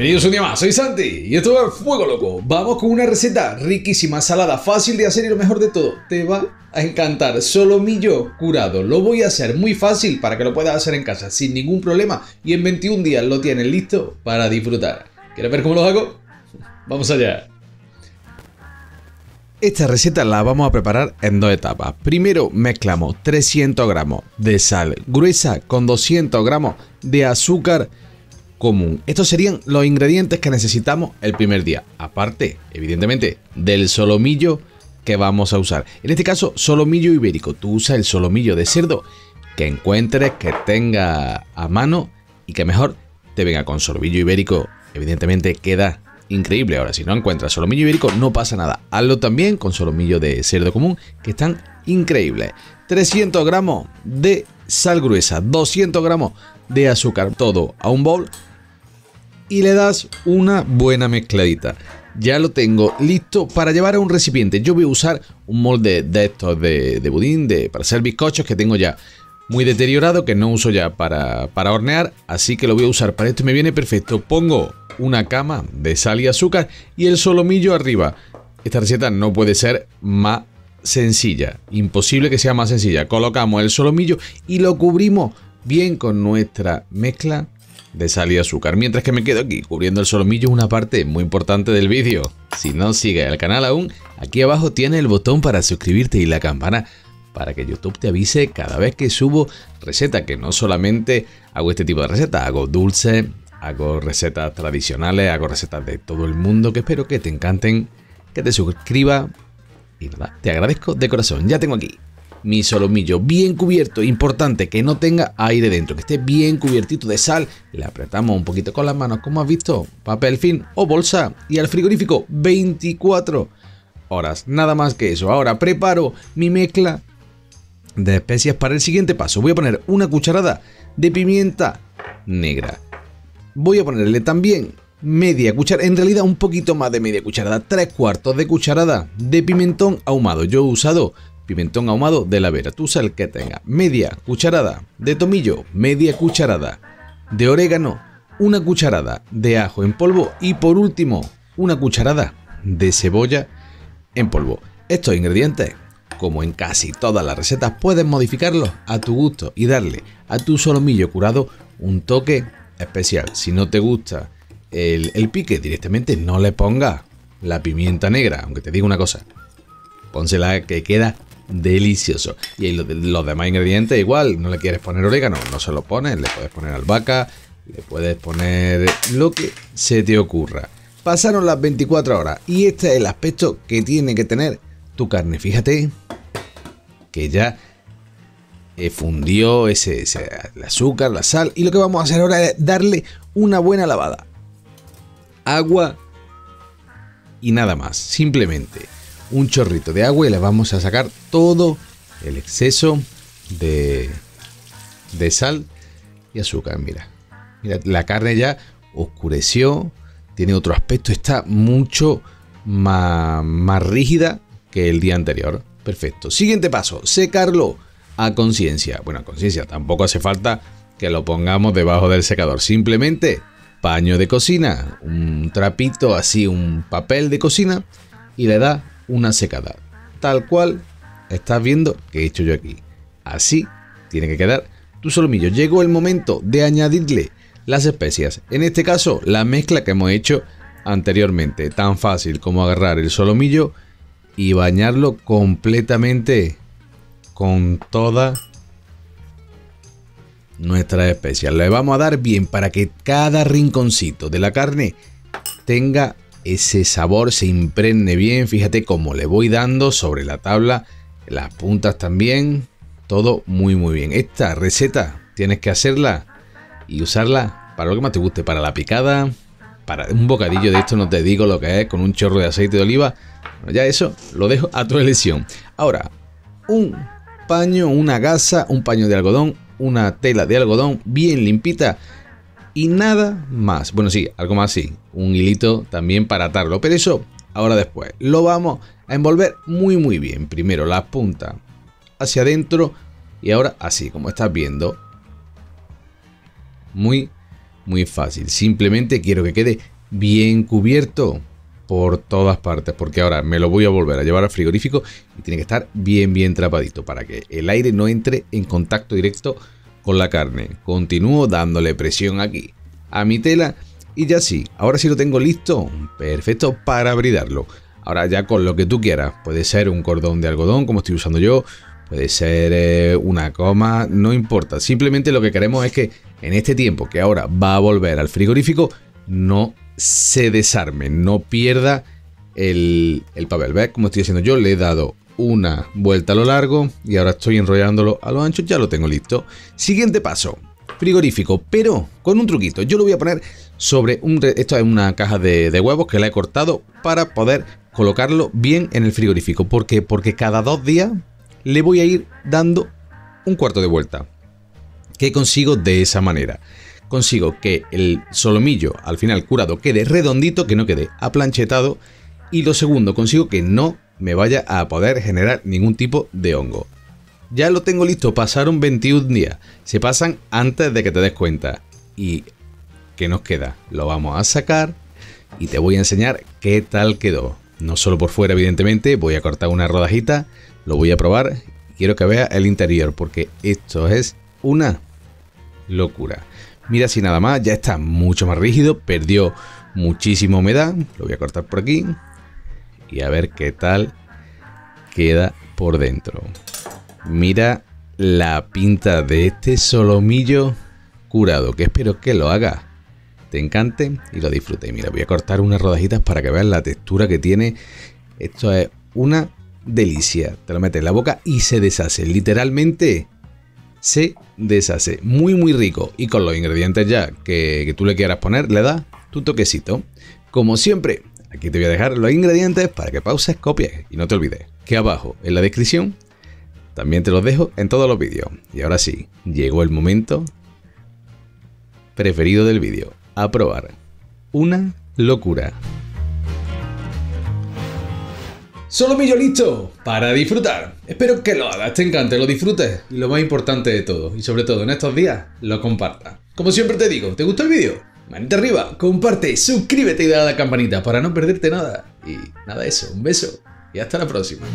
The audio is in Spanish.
Bienvenidos un día más, soy Santi y esto es Fuego Loco. Vamos con una receta riquísima, salada, fácil de hacer y lo mejor de todo, te va a encantar. Solomillo curado, lo voy a hacer muy fácil para que lo puedas hacer en casa sin ningún problema y en 21 días lo tienes listo para disfrutar. ¿Quieres ver cómo lo hago? Vamos allá. Esta receta la vamos a preparar en dos etapas. Primero mezclamos 300 gramos de sal gruesa con 200 gramos de azúcar común. Estos serían los ingredientes que necesitamos el primer día. Aparte, evidentemente, del solomillo que vamos a usar. En este caso, solomillo ibérico. Tú usas el solomillo de cerdo que encuentres, que tenga a mano y que mejor te venga con solomillo ibérico. Evidentemente queda increíble. Ahora, si no encuentras solomillo ibérico, no pasa nada. Hazlo también con solomillo de cerdo común, que están increíbles. 300 gramos de sal gruesa, 200 gramos de azúcar, todo a un bol y le das una buena mezcladita. Ya lo tengo listo para llevar a un recipiente. Yo voy a usar un molde de estos de budín, para hacer bizcochos, que tengo ya muy deteriorado, que no uso ya para hornear, así que lo voy a usar para esto y me viene perfecto. Pongo una cama de sal y azúcar y el solomillo arriba. Esta receta no puede ser más sencilla, imposible que sea más sencilla. Colocamos el solomillo y lo cubrimos bien con nuestra mezcla de sal y azúcar, mientras que me quedo aquí cubriendo el solomillo, una parte muy importante del vídeo. Si no sigues el canal aún, aquí abajo tienes el botón para suscribirte y la campana para que YouTube te avise cada vez que subo recetas, que no solamente hago este tipo de recetas, hago dulces, hago recetas tradicionales, hago recetas de todo el mundo, que espero que te encanten, que te suscribas y nada, te agradezco de corazón. Ya tengo aquí mi solomillo bien cubierto, importante que no tenga aire dentro, que esté bien cubiertito de sal. Le apretamos un poquito con las manos, como has visto, papel film o bolsa, y al frigorífico 24 horas, nada más que eso. Ahora preparo mi mezcla de especias para el siguiente paso. Voy a poner una cucharada de pimienta negra. Voy a ponerle también media cucharada, en realidad un poquito más de media cucharada, 3/4 de cucharada de pimentón ahumado. Yo he usado pimentón ahumado de la Vera, tú usas el que tenga. Media cucharada de tomillo, media cucharada de orégano, una cucharada de ajo en polvo y por último una cucharada de cebolla en polvo. Estos ingredientes, como en casi todas las recetas, puedes modificarlos a tu gusto y darle a tu solomillo curado un toque especial. Si no te gusta el pique, directamente no le pongas la pimienta negra, aunque te digo una cosa, pónsela, que queda delicioso. Y los demás ingredientes igual, no le quieres poner orégano, no se lo pones, le puedes poner albahaca, le puedes poner lo que se te ocurra. Pasaron las 24 horas y este es el aspecto que tiene que tener tu carne. Fíjate que ya fundió el azúcar, la sal, y lo que vamos a hacer ahora es darle una buena lavada. Agua y nada más, simplemente un chorrito de agua y le vamos a sacar todo el exceso de sal y azúcar. Mira, la carne ya oscureció, tiene otro aspecto, está mucho más rígida que el día anterior. Perfecto. Siguiente paso, secarlo a conciencia. Bueno, a conciencia, tampoco hace falta que lo pongamos debajo del secador, simplemente paño de cocina, un trapito así, un papel de cocina, y le da una secada, tal cual estás viendo que he hecho yo aquí. Así tiene que quedar tu solomillo. Llegó el momento de añadirle las especias, en este caso la mezcla que hemos hecho anteriormente. Tan fácil como agarrar el solomillo y bañarlo completamente con todas nuestras especias. Le vamos a dar bien para que cada rinconcito de la carne tenga ese sabor, se impregne bien. Fíjate cómo le voy dando sobre la tabla, las puntas también, todo muy bien. Esta receta tienes que hacerla y usarla para lo que más te guste, para la picada, para un bocadillo de esto, no te digo lo que es, con un chorro de aceite de oliva. Bueno, ya eso lo dejo a tu elección. Ahora, un paño, una gasa, un paño de algodón, una tela de algodón bien limpita y nada más. Bueno, sí, algo más, sí, un hilito también para atarlo, pero eso ahora después. Lo vamos a envolver muy bien. Primero las puntas hacia adentro y ahora así, como estás viendo. Muy fácil. Simplemente quiero que quede bien cubierto por todas partes, porque ahora me lo voy a volver a llevar al frigorífico y tiene que estar bien tapadito para que el aire no entre en contacto directo con la carne. Continúo dándole presión aquí a mi tela y ya sí, ahora sí lo tengo listo, perfecto para bridarlo. Ahora ya con lo que tú quieras, puede ser un cordón de algodón como estoy usando yo, puede ser una coma, no importa. Simplemente lo que queremos es que en este tiempo que ahora va a volver al frigorífico no se desarme, no pierda el papel. ¿Ves cómo estoy haciendo yo? Le he dado una vuelta a lo largo y ahora estoy enrollándolo a lo ancho, ya lo tengo listo. Siguiente paso, frigorífico, pero con un truquito. Yo lo voy a poner sobre esto es una caja de huevos que la he cortado para poder colocarlo bien en el frigorífico. ¿Por qué? Porque cada 2 días le voy a ir dando un cuarto de vuelta. ¿Qué consigo de esa manera? Consigo que el solomillo al final curado quede redondito, que no quede aplanchetado. Y lo segundo, consigo que no me vaya a poder generar ningún tipo de hongo. Ya lo tengo listo, pasaron 21 días. Se pasan antes de que te des cuenta. ¿Y qué nos queda? Lo vamos a sacar y te voy a enseñar qué tal quedó. No solo por fuera, evidentemente, voy a cortar una rodajita, lo voy a probar y quiero que veas el interior porque esto es una locura. Mira, si nada más, ya está mucho más rígido, perdió muchísima humedad. Lo voy a cortar por aquí y a ver qué tal queda por dentro. Mira la pinta de este solomillo curado, que espero que lo hagas, te encante y lo disfrutes. Mira, voy a cortar unas rodajitas para que veas la textura que tiene. Esto es una delicia. Te lo metes en la boca y se deshace, literalmente se deshace. Muy rico. Y con los ingredientes ya que tú le quieras poner, le das tu toquecito. Como siempre, aquí te voy a dejar los ingredientes para que pauses, copies y no te olvides que abajo en la descripción también te los dejo en todos los vídeos. Y ahora sí, llegó el momento preferido del vídeo. A probar. Una locura. Solomillo listo para disfrutar. Espero que lo hagas, te encante, lo disfrutes y lo más importante de todo, y sobre todo en estos días, lo compartas. Como siempre te digo, ¿te gustó el vídeo? Manita arriba, comparte, suscríbete y dale a la campanita para no perderte nada. Y nada de eso, un beso y hasta la próxima.